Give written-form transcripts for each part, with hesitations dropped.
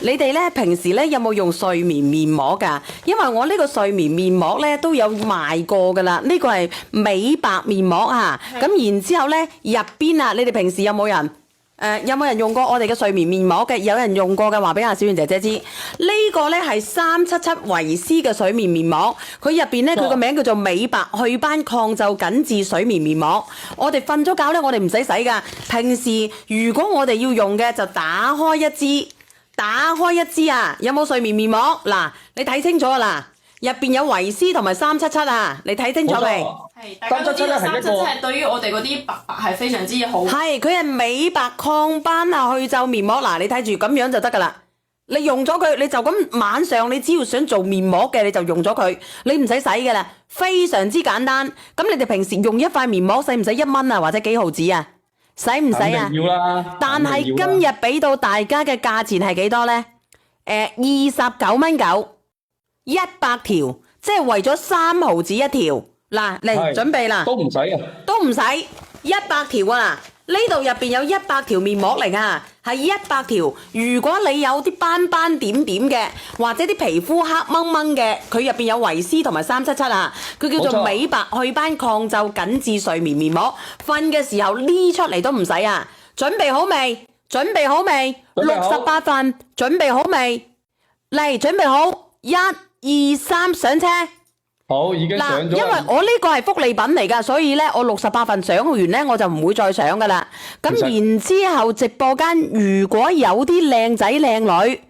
你哋咧平時咧有冇用睡眠面膜㗎？因為我呢個睡眠面膜咧都有賣過㗎啦，呢個係美白面膜啊。咁然之後咧入邊啊，你哋平時有冇人？有冇人用過我哋嘅睡眠面膜嘅？有人用過嘅話，俾阿小圓姐姐知。呢個呢係377維 C 嘅睡眠面膜，佢入邊呢，佢個名叫做美白祛斑抗皺緊緻睡眠面膜。我哋瞓咗覺呢，我哋唔使洗噶。平時如果我哋要用嘅，就打開一支啊！有冇睡眠面膜？嗱，你睇清楚啦。入邊有維 C 同埋377啊，你睇清楚未？係，大家都知道377係對於我哋嗰啲白白係非常之好。係，佢係美白抗斑啊去皺面膜。嗱，你睇住咁樣就得噶啦。你用咗佢，你就咁晚上你只要想做面膜嘅，你就用咗佢，你唔使洗噶啦，非常之簡單。咁你哋平時用一塊面膜使唔使1蚊啊，或者幾毫紙啊？使唔使啊？要啦。但係今日俾到大家嘅價錢係幾多呢？29.9，100條，即係為咗3毫紙一條。嗱，嚟準備啦，都唔使啊，都唔使100條啊！呢度入邊有100條面膜嚟噶，係100條。如果你有啲斑斑點點嘅，或者啲皮膚黑掹掹嘅，佢入邊有維 C 同埋377啊，佢叫做美白祛斑抗皺緊緻睡眠面膜。瞓嘅時候呢出嚟都唔使啊！準備好未？準備好未？68份，準備好未？嚟，準備好，1、2、3，上車！好，已經上咗。因為我呢個係福利品嚟㗎，所以咧我68份上完咧我就唔會再上㗎啦。咁然之後直播間如果有啲靚仔靚女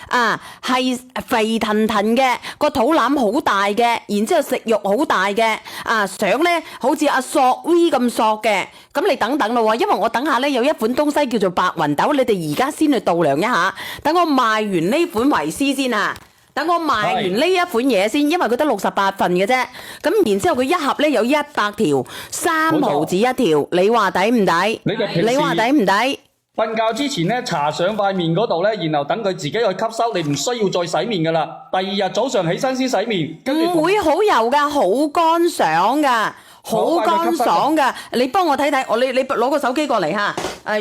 啊，係肥騰騰嘅，個肚腩好大嘅，然之後食慾好大嘅啊，想咧好似阿索 V 咁索嘅，咁你等等咯喎，因為我等下咧有一款東西叫做白雲豆，你哋而家先去度量一下，等我賣完呢款維 C 先啊。等我賣完呢一款嘢先，因為佢得68份嘅啫。咁然之後佢一盒咧有100條，3毫紙一條，你話抵唔抵？你話抵唔抵？瞓覺之前咧，搽上塊面嗰度咧，然後等佢自己去吸收，你唔需要再洗面噶啦。第二日早上起身先洗面，唔會好油噶，好乾爽噶，好乾爽噶。你幫我睇睇，你攞個手機過嚟嚇。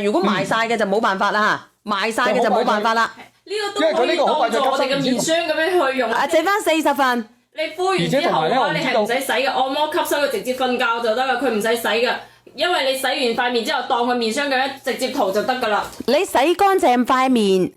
如果賣晒嘅就冇辦法啦嚇，賣晒嘅就冇辦法啦。呢個都可以當做我哋嘅面霜咁樣去用。剩翻40份。你敷完之後嘅話，你係唔使洗嘅，按摩吸收佢直接瞓覺就得啦，佢唔使洗嘅。因為你洗完塊面之後，當佢面霜咁樣直接塗就得噶啦。你洗乾淨塊面。